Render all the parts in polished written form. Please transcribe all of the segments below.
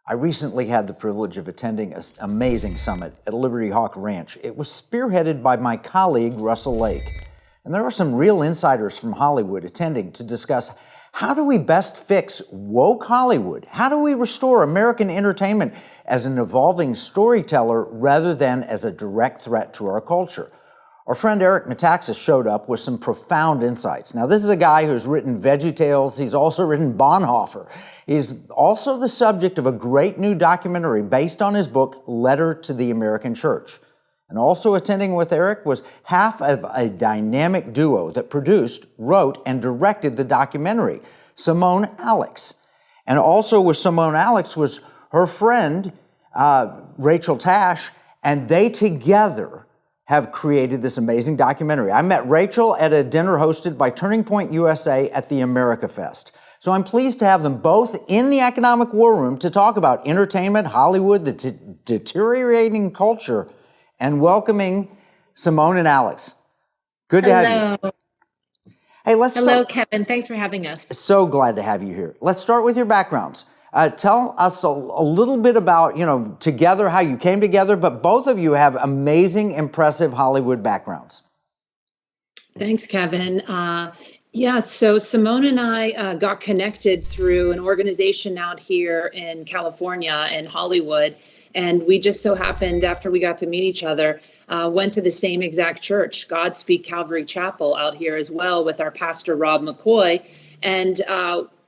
I recently had the privilege of attending an amazing summit at Liberty Hawk Ranch. It was spearheaded by my colleague, Russell Lake. And there were some real insiders from Hollywood attending to discuss how do we best fix woke Hollywood? How do we restore American entertainment as an evolving storyteller rather than as a direct threat to our culture? Our friend Eric Metaxas showed up with some profound insights. Now, this is a guy who's written VeggieTales. He's also written Bonhoeffer. He's also the subject of a great new documentary based on his book, Letter to the American Church. And also attending with Eric was half of a dynamic duo that produced, wrote, and directed the documentary, Simone Alex. And also with Simone Alex was her friend, Rachel Tash, and they together have created this amazing documentary. I met Rachel at a dinner hosted by Turning Point USA at the America Fest. So I'm pleased to have them both in the economic war room to talk about entertainment, Hollywood, the deteriorating culture, and welcoming Simone and Alex. Good to have you. Hey, Hello, Kevin. Thanks for having us. So glad to have you here. Let's start with your backgrounds. Tell us a little bit about, together, how you came together, but both of you have amazing, impressive Hollywood backgrounds. Thanks, Kevin. So Simone and I got connected through an organization out here in California in Hollywood. And we just so happened, after we got to meet each other, went to the same exact church, Godspeed Calvary Chapel, out here as well, with our pastor, Rob McCoy. And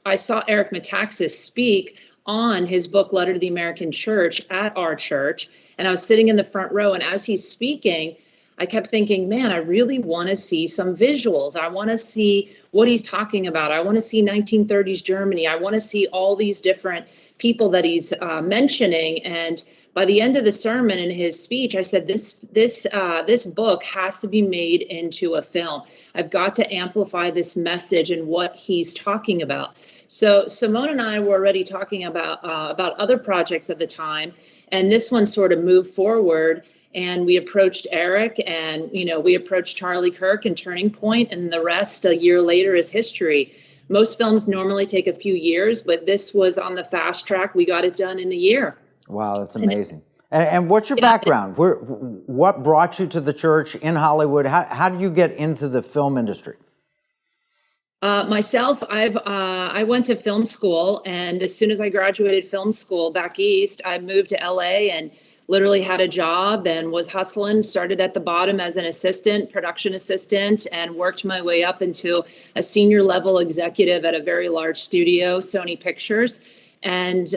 I saw Eric Metaxas speak on his book, Letter to the American Church, at our church. And I was sitting in the front row. And as he's speaking, I kept thinking, man, I really want to see some visuals. I want to see what he's talking about. I want to see 1930s Germany. I want to see all these different people that he's mentioning. And by the end of the sermon and his speech, I said, this book has to be made into a film. I've got to amplify this message and what he's talking about. So Simone and I were already talking about other projects at the time, and this one sort of moved forward. And we approached Eric, and we approached Charlie Kirk and Turning Point, and the rest a year later is history. Most films normally take a few years, but this was on the fast track. We got it done in a year. Wow, that's amazing. And what's your background? What brought you to the church in Hollywood? How did you get into the film industry? Myself, I went to film school, and as soon as I graduated film school back east, I moved to LA and literally had a job and was hustling, started at the bottom as an assistant, production assistant, and worked my way up into a senior level executive at a very large studio, Sony Pictures. And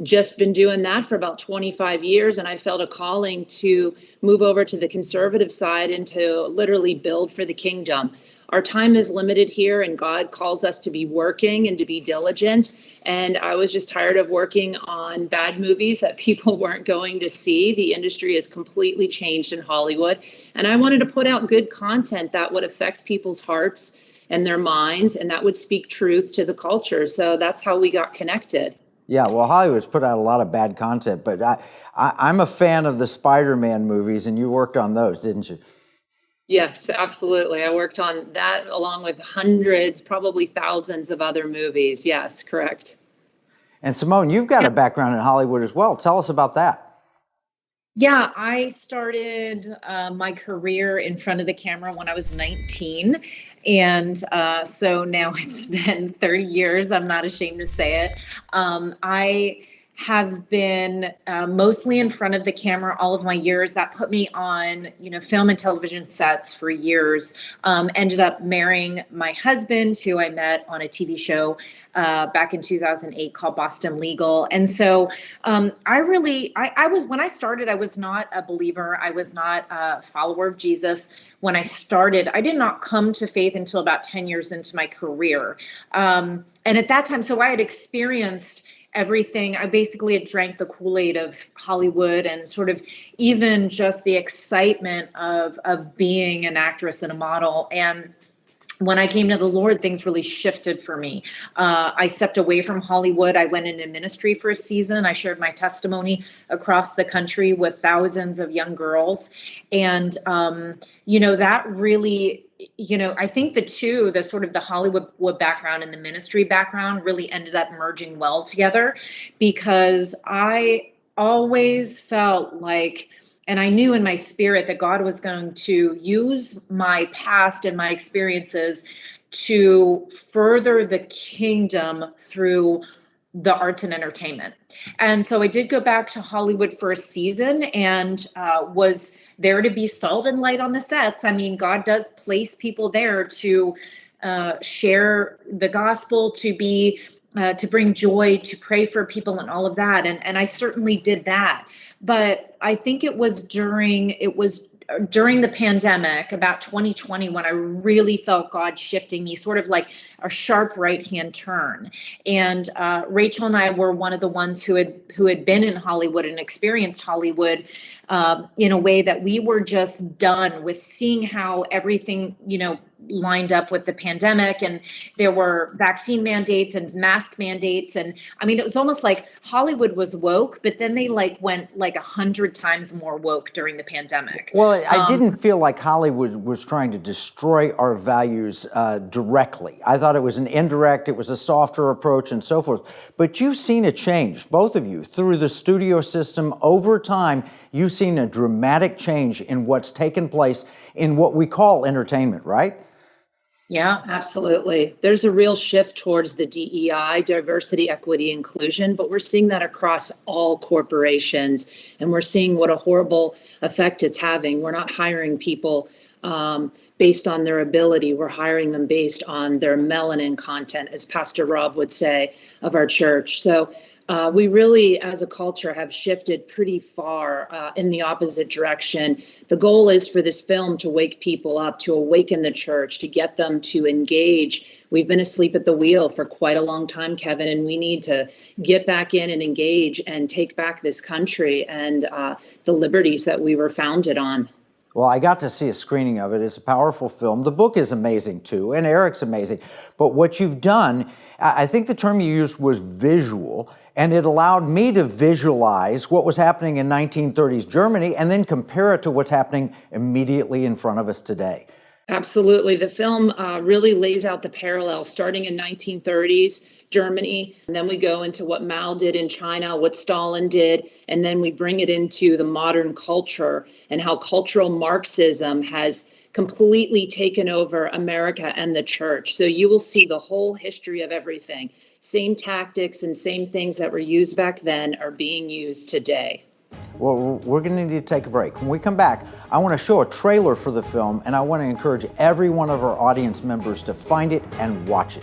just been doing that for about 25 years. And I felt a calling to move over to the conservative side and to literally build for the kingdom. Our time is limited here, and God calls us to be working and to be diligent. And I was just tired of working on bad movies that people weren't going to see. The industry has completely changed in Hollywood. And I wanted to put out good content that would affect people's hearts and their minds, and that would speak truth to the culture. So that's how we got connected. Yeah, well, Hollywood's put out a lot of bad content, but I'm a fan of the Spider-Man movies, and you worked on those, didn't you? Yes, absolutely. I worked on that along with hundreds, probably thousands of other movies. Yes, correct. And Simone, you've got a background in Hollywood as well. Tell us about that. Yeah, I started my career in front of the camera when I was 19. And so now it's been 30 years. I'm not ashamed to say it. I have been mostly in front of the camera all of my years. That put me on, film and television sets for years. Ended up marrying my husband, who I met on a TV show back in 2008 called Boston Legal. And so when I started, I was not a believer. I was not a follower of Jesus. When I started, I did not come to faith until about 10 years into my career. And at that time, so I had experienced everything. I basically had drank the Kool-Aid of Hollywood and sort of even just the excitement of being an actress and a model. And when I came to the Lord, things really shifted for me. I stepped away from Hollywood. I went into ministry for a season. I shared my testimony across the country with thousands of young girls. And, that really I think the sort of the Hollywood background and the ministry background really ended up merging well together, because I always felt like, and I knew in my spirit that God was going to use my past and my experiences to further the kingdom through the arts and entertainment. And so I did go back to Hollywood for a season, and was there to be salt and light on the sets. I mean, God does place people there to share the gospel, to bring joy, to pray for people and all of that. And I certainly did that. But I think it was during the pandemic, about 2020, when I really felt God shifting me, sort of like a sharp right-hand turn. And Rachel and I were one of the ones who had been in Hollywood and experienced Hollywood in a way that we were just done with seeing how everything, lined up with the pandemic, and there were vaccine mandates and mask mandates. And I mean, it was almost like Hollywood was woke, but then they went 100 times more woke during the pandemic. Well, I didn't feel like Hollywood was trying to destroy our values directly. I thought it was an indirect, it was a softer approach and so forth. But you've seen a change, both of you, through the studio system. Over time, you've seen a dramatic change in what's taken place in what we call entertainment, right? Yeah, absolutely. There's a real shift towards the DEI, diversity, equity, inclusion, but we're seeing that across all corporations, and we're seeing what a horrible effect it's having. We're not hiring people based on their ability. We're hiring them based on their melanin content, as Pastor Rob would say of our church. So we really, as a culture, have shifted pretty far in the opposite direction. The goal is for this film to wake people up, to awaken the church, to get them to engage. We've been asleep at the wheel for quite a long time, Kevin, and we need to get back in and engage and take back this country and the liberties that we were founded on. Well, I got to see a screening of it. It's a powerful film. The book is amazing, too, and Eric's amazing. But what you've done, I think the term you used was visual, and it allowed me to visualize what was happening in 1930s Germany and then compare it to what's happening immediately in front of us today. Absolutely. The film really lays out the parallel, starting in 1930s Germany, and then we go into what Mao did in China, what Stalin did, and then we bring it into the modern culture and how cultural Marxism has completely taken over America and the church. So you will see the whole history of everything. Same tactics and same things that were used back then are being used today. Well, we're going to need to take a break. When we come back, I want to show a trailer for the film, and I want to encourage every one of our audience members to find it and watch it.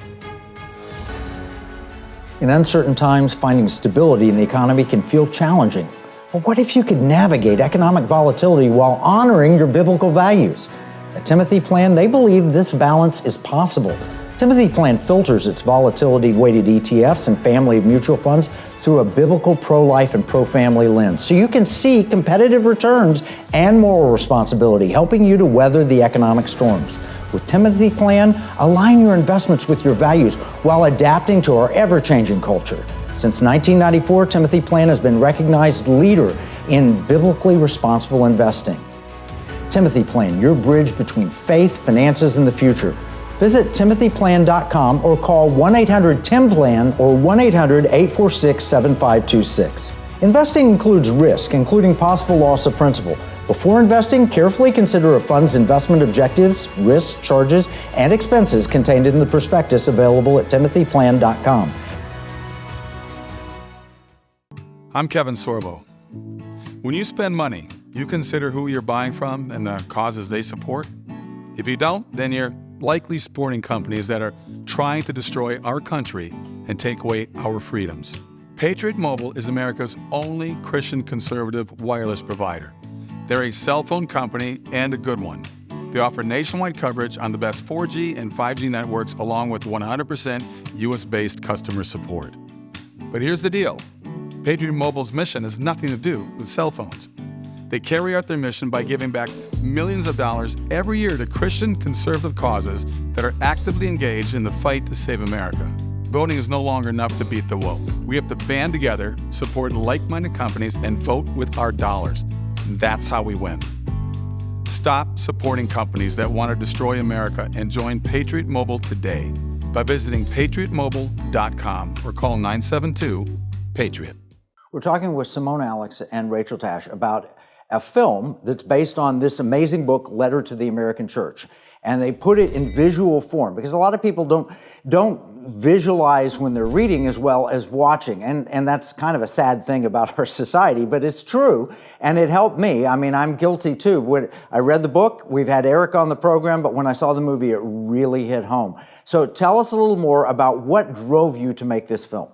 In uncertain times, finding stability in the economy can feel challenging. But what if you could navigate economic volatility while honoring your biblical values? At Timothy Plan, they believe this balance is possible. Timothy Plan filters its volatility-weighted ETFs and family of mutual funds through a biblical pro-life and pro-family lens, so you can see competitive returns and moral responsibility, helping you to weather the economic storms. With Timothy Plan, align your investments with your values while adapting to our ever-changing culture. Since 1994, Timothy Plan has been recognized leader in biblically responsible investing. Timothy Plan, your bridge between faith, finances, and the future. Visit timothyplan.com or call 1-800-TIM-PLAN or 1-800-846-7526. Investing includes risk, including possible loss of principal. Before investing, carefully consider a fund's investment objectives, risks, charges, and expenses contained in the prospectus available at timothyplan.com. I'm Kevin Sorbo. When you spend money, you consider who you're buying from and the causes they support. If you don't, then you're likely supporting companies that are trying to destroy our country and take away our freedoms. Patriot Mobile is America's only Christian conservative wireless provider. They're a cell phone company and a good one. They offer nationwide coverage on the best 4G and 5G networks along with 100% US-based customer support. But here's the deal. Patriot Mobile's mission has nothing to do with cell phones. They carry out their mission by giving back millions of dollars every year to Christian conservative causes that are actively engaged in the fight to save America. Voting is no longer enough to beat the woke. We have to band together, support like-minded companies, and vote with our dollars. That's how we win. Stop supporting companies that want to destroy America and join Patriot Mobile today by visiting patriotmobile.com or call 972-PATRIOT. We're talking with Simone Alex and Rachel Tash about a film that's based on this amazing book, Letter to the American Church. And they put it in visual form because a lot of people don't visualize when they're reading as well as watching. And that's kind of a sad thing about our society, but it's true. And it helped me. I mean, I'm guilty too. When I read the book, we've had Eric on the program, but when I saw the movie, it really hit home. So tell us a little more about what drove you to make this film.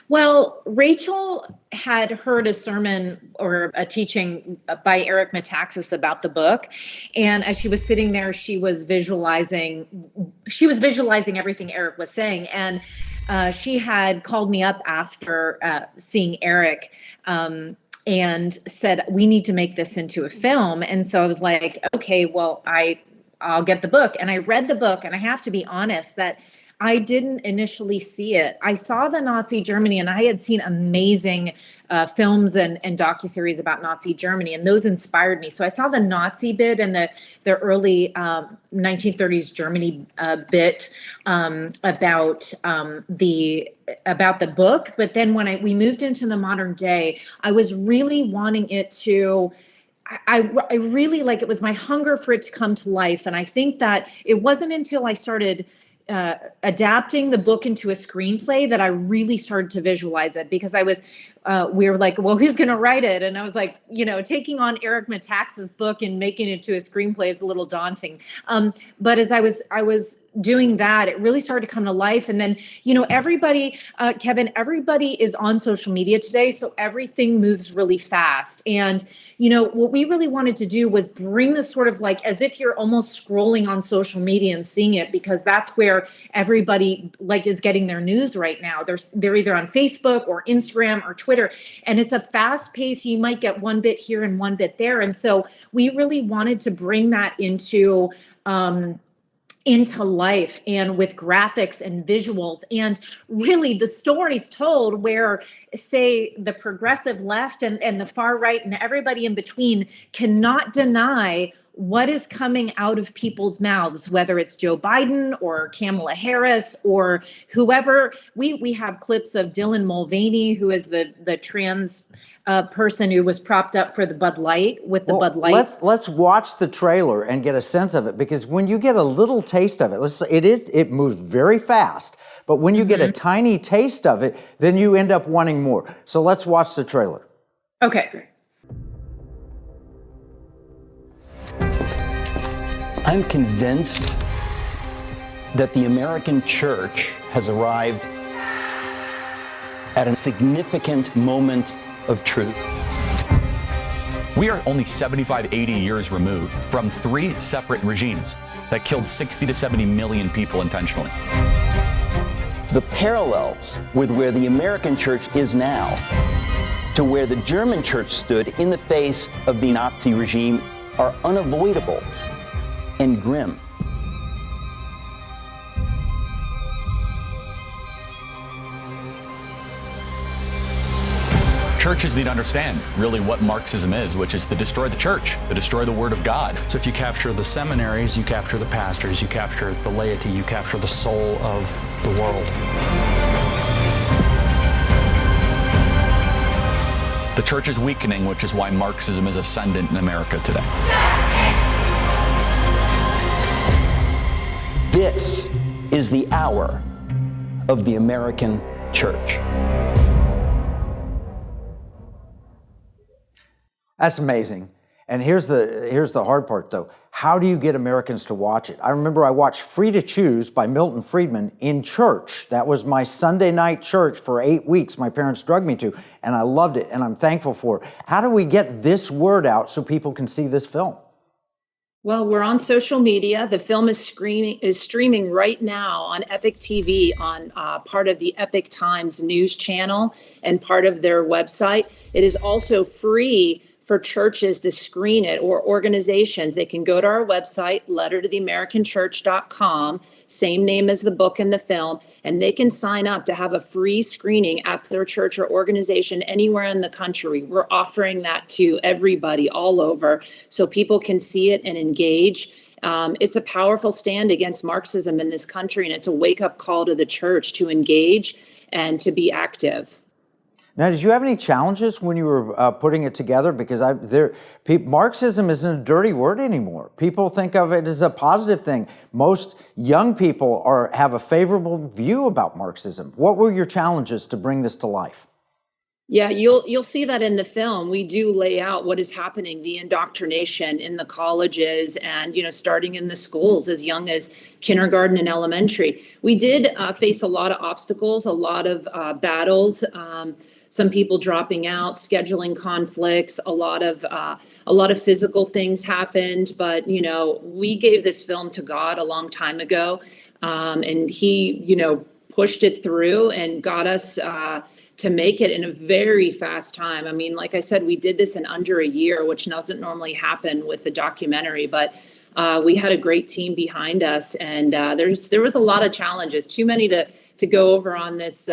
Well, Rachel had heard a sermon or a teaching by Eric Metaxas about the book. And as she was sitting there, she was visualizing everything Eric was saying. And she had called me up after seeing Eric and said, we need to make this into a film. And so I was like, okay, well, I'll get the book. And I read the book, and I have to be honest that I didn't initially see it. I saw the Nazi Germany, and I had seen amazing films and docuseries about Nazi Germany, and those inspired me. So I saw the Nazi bit and the early 1930s Germany bit about the book. But then when we moved into the modern day, I was really wanting it to. I really it was my hunger for it to come to life. And I think that it wasn't until I started adapting the book into a screenplay that I really started to visualize it, because we were like, well, who's going to write it? And I was like, taking on Eric Metaxas' book and making it to a screenplay is a little daunting. But as I was doing that, it really started to come to life. And then, everybody, Kevin, everybody is on social media today. So everything moves really fast. And, what we really wanted to do was bring this sort of as if you're almost scrolling on social media and seeing it, because that's where everybody is getting their news right now. They're either on Facebook or Instagram or Twitter, and it's a fast pace. You might get one bit here and one bit there. And so we really wanted to bring that into life, and with graphics and visuals, and really the stories told where, say, the progressive left and the far right and everybody in between cannot deny what is coming out of people's mouths, whether it's Joe Biden or Kamala Harris or whoever. We have clips of Dylan Mulvaney, who is the trans person who was propped up for the Bud Light with the Bud Light. Let's watch the trailer and get a sense of it, because when you get a little taste of it, it moves very fast, but when you get a tiny taste of it, then you end up wanting more. So let's watch the trailer. Okay. I'm convinced that the American church has arrived at a significant moment of truth. We are only 75, 80 years removed from 3 separate regimes that killed 60 to 70 million people intentionally. The parallels with where the American church is now to where the German church stood in the face of the Nazi regime are unavoidable and grim. Churches need to understand really what Marxism is, which is to destroy the church, to destroy the word of God. So if you capture the seminaries, you capture the pastors, you capture the laity, you capture the soul of the world. The church is weakening, which is why Marxism is ascendant in America today. This is the hour of the American church. That's amazing. And here's the hard part, though. How do you get Americans to watch it? I remember I watched Free to Choose by Milton Friedman in church. That was my Sunday night church for 8 weeks my parents drugged me to, and I loved it, and I'm thankful for it. How do we get this word out so people can see this film? Well, we're on social media. The film is streaming right now on Epic TV on part of the Epic Times news channel and part of their website. It is also free for churches to screen it, or organizations. They can go to our website, lettertotheamericanchurch.com, same name as the book and the film, and they can sign up to have a free screening at their church or organization anywhere in the country. We're offering that to everybody all over so people can see it and engage. It's a powerful stand against Marxism in this country, and it's a wake-up call to the church to engage and to be active. Now, did you have any challenges when you were putting it together? Because Marxism isn't a dirty word anymore. People think of it as a positive thing. Most young people have a favorable view about Marxism. What were your challenges to bring this to life? Yeah, you'll see that in the film. We do lay out what is happening, the indoctrination in the colleges and, starting in the schools as young as kindergarten and elementary. We did face a lot of obstacles, a lot of battles, some people dropping out, scheduling conflicts, a lot of physical things happened. But, we gave this film to God a long time ago, and he, pushed it through and got us to make it in a very fast time. I mean, like I said, we did this in under a year, which doesn't normally happen with the documentary, but we had a great team behind us, and there was a lot of challenges, too many to go over on this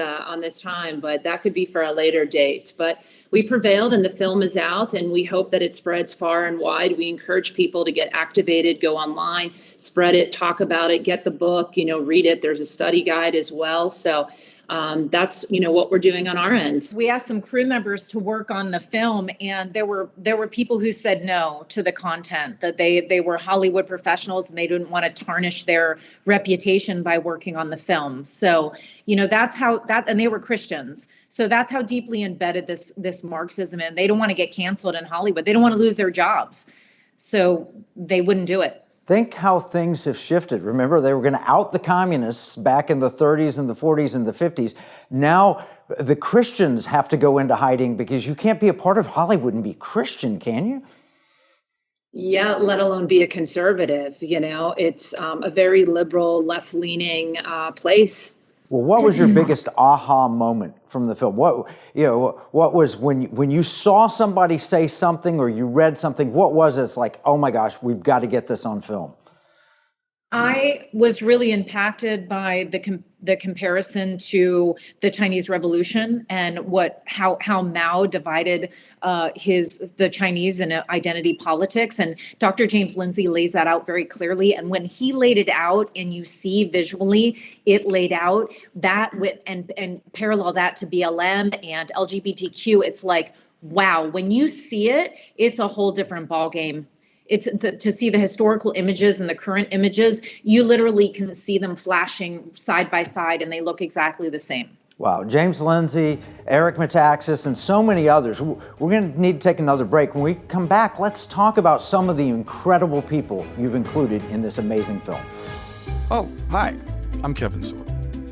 time, but that could be for a later date. But we prevailed, and the film is out, and we hope that it spreads far and wide. We encourage people to get activated, go online, spread it, talk about it, get the book, read it. There's a study guide as well. So that's what we're doing on our end. We asked some crew members to work on the film, and there were people who said no to the content, that they were Hollywood professionals and they didn't want to tarnish their reputation by working on the film. So that's how and they were Christians. So that's how deeply embedded this Marxism in. They don't want to get canceled in Hollywood. They don't want to lose their jobs. So they wouldn't do it. Think how things have shifted. Remember, they were going to out the communists back in the 30s and the 40s and the 50s. Now the Christians have to go into hiding because you can't be a part of Hollywood and be Christian, can you? Yeah, let alone be a conservative. It's a very liberal, left-leaning place. Well, what was your biggest aha moment from the film? What was when you saw somebody say something or you read something? What was it? It's like, oh my gosh, we've got to get this on film. I was really impacted by the comparison to the Chinese Revolution and how Mao divided the Chinese in identity politics. And Dr. James Lindsay lays that out very clearly. And when he laid it out, and you see visually it laid out that with and parallel that to BLM and LGBTQ, it's like, wow, when you see it, it's a whole different ballgame. It's to see the historical images and the current images, you literally can see them flashing side by side and they look exactly the same. Wow, James Lindsay, Eric Metaxas, and so many others. We're going to need to take another break. When we come back, let's talk about some of the incredible people you've included in this amazing film. Oh, hi, I'm Kevin Sorbo,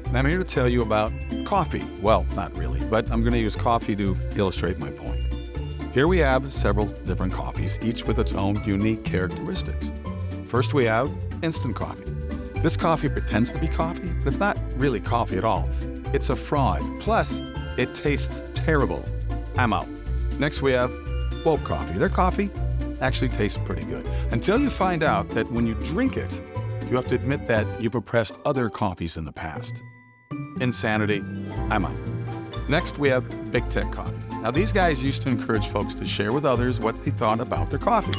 and I'm here to tell you about coffee. Well, not really, but I'm going to use coffee to illustrate my point. Here we have several different coffees, each with its own unique characteristics. First, we have instant coffee. This coffee pretends to be coffee, but it's not really coffee at all. It's a fraud. Plus, it tastes terrible. I'm out. Next, we have woke coffee. Their coffee actually tastes pretty good, until you find out that when you drink it, you have to admit that you've oppressed other coffees in the past. Insanity. I'm out. Next, we have big tech coffee. Now, these guys used to encourage folks to share with others what they thought about their coffee.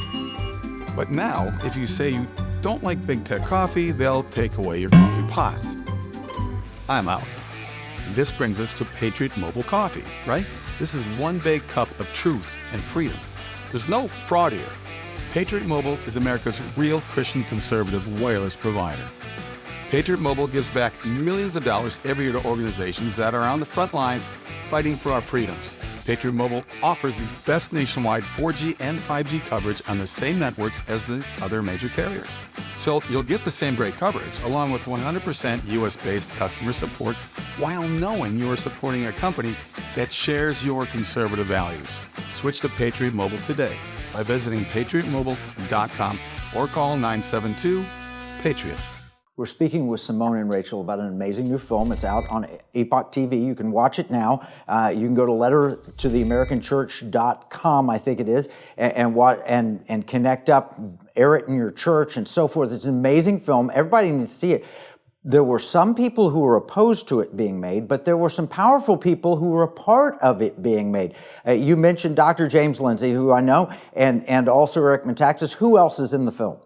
But now, if you say you don't like big tech coffee, they'll take away your coffee pot. I'm out. This brings us to Patriot Mobile Coffee, right? This is one big cup of truth and freedom. There's no fraud here. Patriot Mobile is America's real Christian conservative wireless provider. Patriot Mobile gives back millions of dollars every year to organizations that are on the front lines fighting for our freedoms. Patriot Mobile offers the best nationwide 4G and 5G coverage on the same networks as the other major carriers. So you'll get the same great coverage, along with 100% US-based customer support, while knowing you are supporting a company that shares your conservative values. Switch to Patriot Mobile today by visiting patriotmobile.com or call 972-PATRIOT. We're speaking with Simone and Rachel about an amazing new film. It's out on Epoch TV. You can watch it now. You can go to lettertotheamericanchurch.com, I think it is, and connect up, air it in your church and so forth. It's an amazing film. Everybody needs to see it. There were some people who were opposed to it being made, but there were some powerful people who were a part of it being made. You mentioned Dr. James Lindsay, who I know, and also Eric Metaxas. Who else is in the film?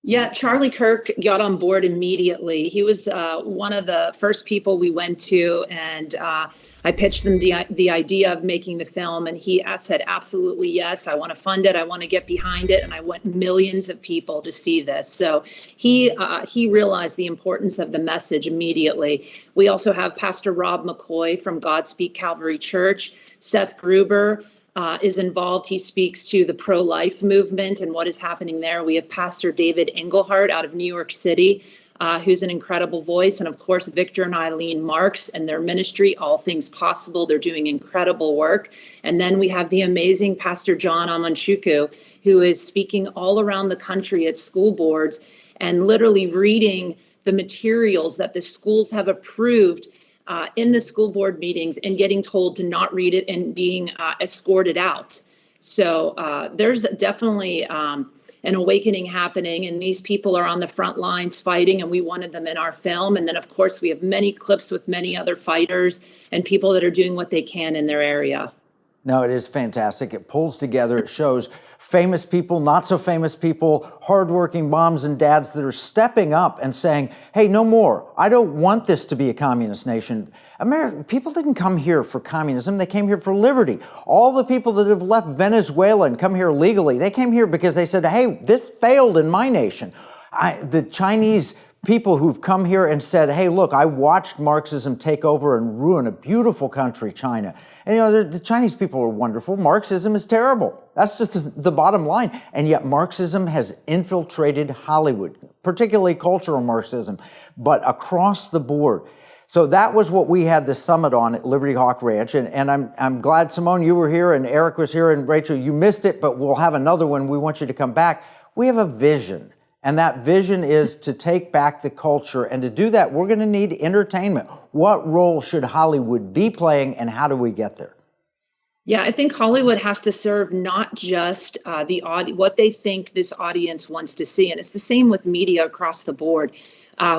Yeah, Charlie Kirk got on board immediately. He was one of the first people we went to, and I pitched them the idea of making the film, and he said, absolutely yes, I want to fund it, I want to get behind it, and I want millions of people to see this. So he realized the importance of the message immediately. We also have Pastor Rob McCoy from Godspeak Calvary Church, Seth Gruber, is involved. He speaks to the pro-life movement and what is happening there. We have Pastor David Engelhardt out of New York City, who's an incredible voice. And of course, Victor and Eileen Marks and their ministry, All Things Possible. They're doing incredible work. And then we have the amazing Pastor John Amanchuku, who is speaking all around the country at school boards and literally reading the materials that the schools have approved in the school board meetings and getting told to not read it and being escorted out. So there's definitely an awakening happening, and these people are on the front lines fighting, and we wanted them in our film. And then, of course, we have many clips with many other fighters and people that are doing what they can in their area. No, it is fantastic. It pulls together, it shows famous people, not so famous people, hardworking moms and dads that are stepping up and saying, hey, no more. I don't want this to be a communist nation. People didn't come here for communism. They came here for liberty. All the people that have left Venezuela and come here legally, they came here because they said, hey, this failed in my nation. The Chinese people who've come here and said, hey, look, I watched Marxism take over and ruin a beautiful country, China. And, you know, the Chinese people are wonderful. Marxism is terrible. That's just the bottom line. And yet Marxism has infiltrated Hollywood, particularly cultural Marxism, but across the board. So that was what we had the summit on at Liberty Hawk Ranch. And I'm glad, Simone, you were here and Eric was here, and Rachel, you missed it, but we'll have another one. We want you to come back. We have a vision. And that vision is to take back the culture. And to do that, we're going to need entertainment. What role should Hollywood be playing, and how do we get there? Yeah, I think Hollywood has to serve not just what they think this audience wants to see. And it's the same with media across the board.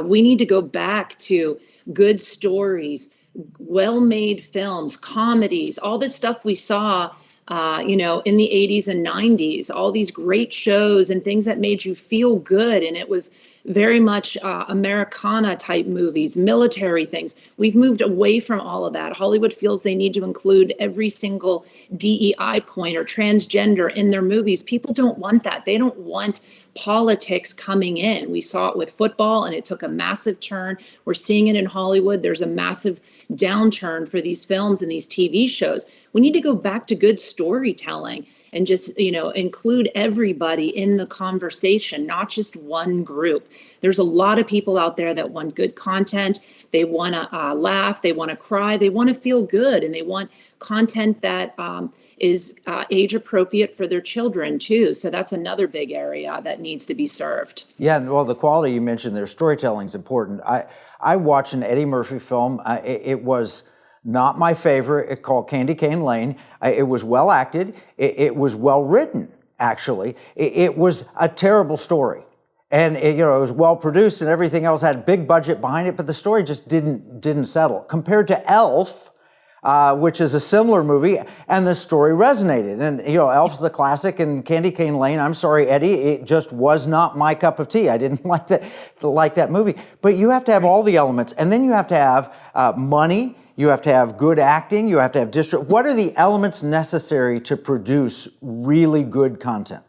We need to go back to good stories, well-made films, comedies, all this stuff we saw in the 80s and 90s, all these great shows and things that made you feel good. And it was very much Americana type movies, military things. We've moved away from all of that. Hollywood feels they need to include every single DEI point or transgender in their movies. People don't want that. They don't want politics coming in. We saw it with football, and it took a massive turn. We're seeing it in Hollywood. There's a massive downturn for these films and these TV shows. We need to go back to good storytelling and just, include everybody in the conversation, not just one group. There's a lot of people out there that want good content. They want to laugh. They want to cry. They want to feel good. And they want content that is age appropriate for their children, too. So that's another big area that needs to be served. Yeah, well, the quality you mentioned there, storytelling is important. I watched an Eddie Murphy film. It was not my favorite. It's called Candy Cane Lane. It was well acted. It was well written, actually. It was a terrible story. And it was well produced and everything else, had a big budget behind it, but the story just didn't settle. Compared to Elf, which is a similar movie, and the story resonated. And, Elf is a classic, and Candy Cane Lane, I'm sorry, Eddie, it just was not my cup of tea. I didn't like that movie. But you have to have all the elements, and then you have to have money. You have to have good acting. You have to have What are the elements necessary to produce really good content?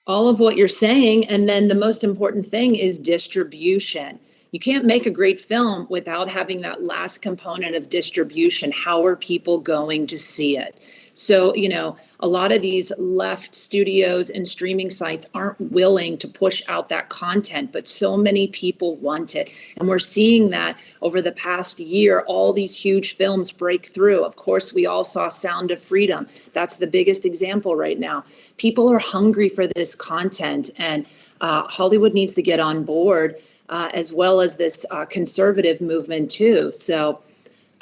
All of what you're saying. And then the most important thing is distribution. You can't make a great film without having that last component of distribution. How are people going to see it? So, a lot of these left studios and streaming sites aren't willing to push out that content, but so many people want it. And we're seeing that over the past year, all these huge films break through. Of course, we all saw Sound of Freedom. That's the biggest example right now. People are hungry for this content, and Hollywood needs to get on board. as well as this conservative movement too. So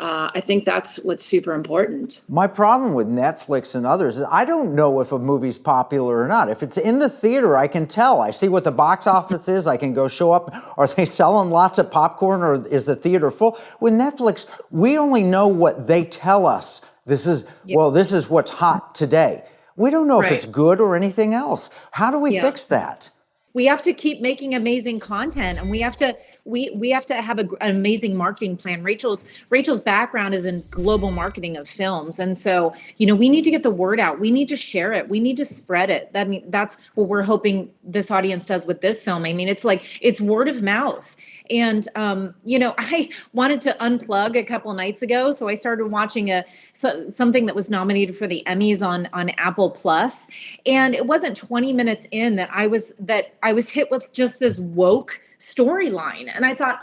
I think that's what's super important. My problem with Netflix and others is I don't know if a movie's popular or not. If it's in the theater, I can tell. I see what the box office is. I can go show up. Are they selling lots of popcorn, or is the theater full? With Netflix, we only know what they tell us. This is, well, this is what's hot today. We don't know if it's good or anything else. How do we fix that? We have to keep making amazing content, and we have to have an amazing marketing plan. Rachel's background is in global marketing of films, and so we need to get the word out. We need to share it. We need to spread it. That's what we're hoping this audience does with this film. I mean, it's word of mouth. And I wanted to unplug a couple nights ago, so I started watching something that was nominated for the Emmys on Apple Plus, and it wasn't 20 minutes in that I was hit with just this woke storyline. And I thought,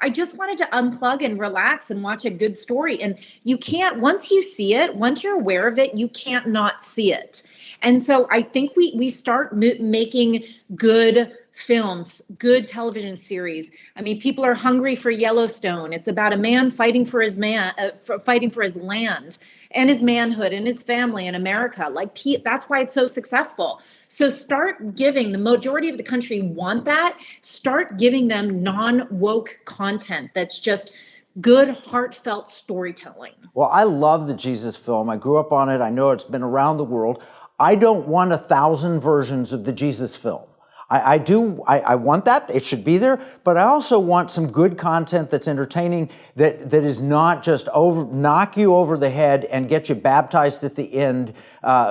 I just wanted to unplug and relax and watch a good story. And you can't, once you see it, once you're aware of it, you can't not see it. And so I think we start making good films, good television series. I mean, people are hungry for Yellowstone. It's about a man fighting for his land and his manhood and his family in America. That's why it's so successful. So start giving, the majority of the country want that. Start giving them non-woke content that's just good, heartfelt storytelling. Well, I love the Jesus film. I grew up on it. I know it's been around the world. I don't want 1,000 versions of the Jesus film. I want that. It should be there. But I also want some good content that's entertaining, that is not just knock you over the head and get you baptized at the end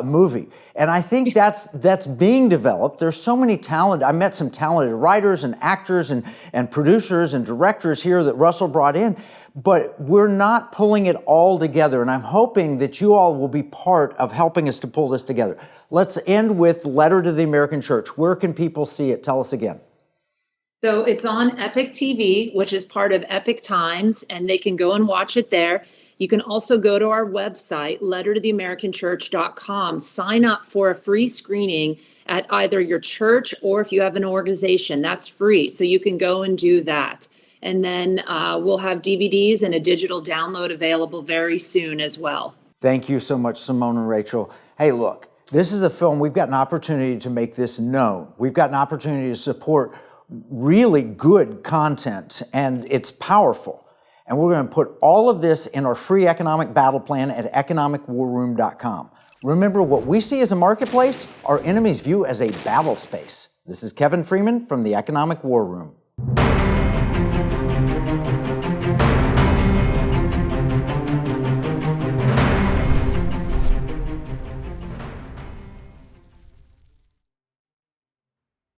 movie. And I think that's being developed. There's so many talented. I met some talented writers and actors and producers and directors here that Russell brought in. But we're not pulling it all together, and I'm hoping that you all will be part of helping us to pull this together. Let's end with Letter to the American Church. Where can people see it? Tell us again. So it's on Epic TV, which is part of Epic Times, and they can go and watch it there. You can also go to our website, lettertotheamericanchurch.com, sign up for a free screening at either your church or if you have an organization, that's free. So you can go and do that. And then we'll have DVDs and a digital download available very soon as well. Thank you so much, Simone and Rachel. Hey, look, this is a film. We've got an opportunity to make this known. We've got an opportunity to support really good content, and it's powerful. And we're going to put all of this in our free economic battle plan at economicwarroom.com. Remember, what we see as a marketplace, our enemies view as a battle space. This is Kevin Freeman from the Economic War Room.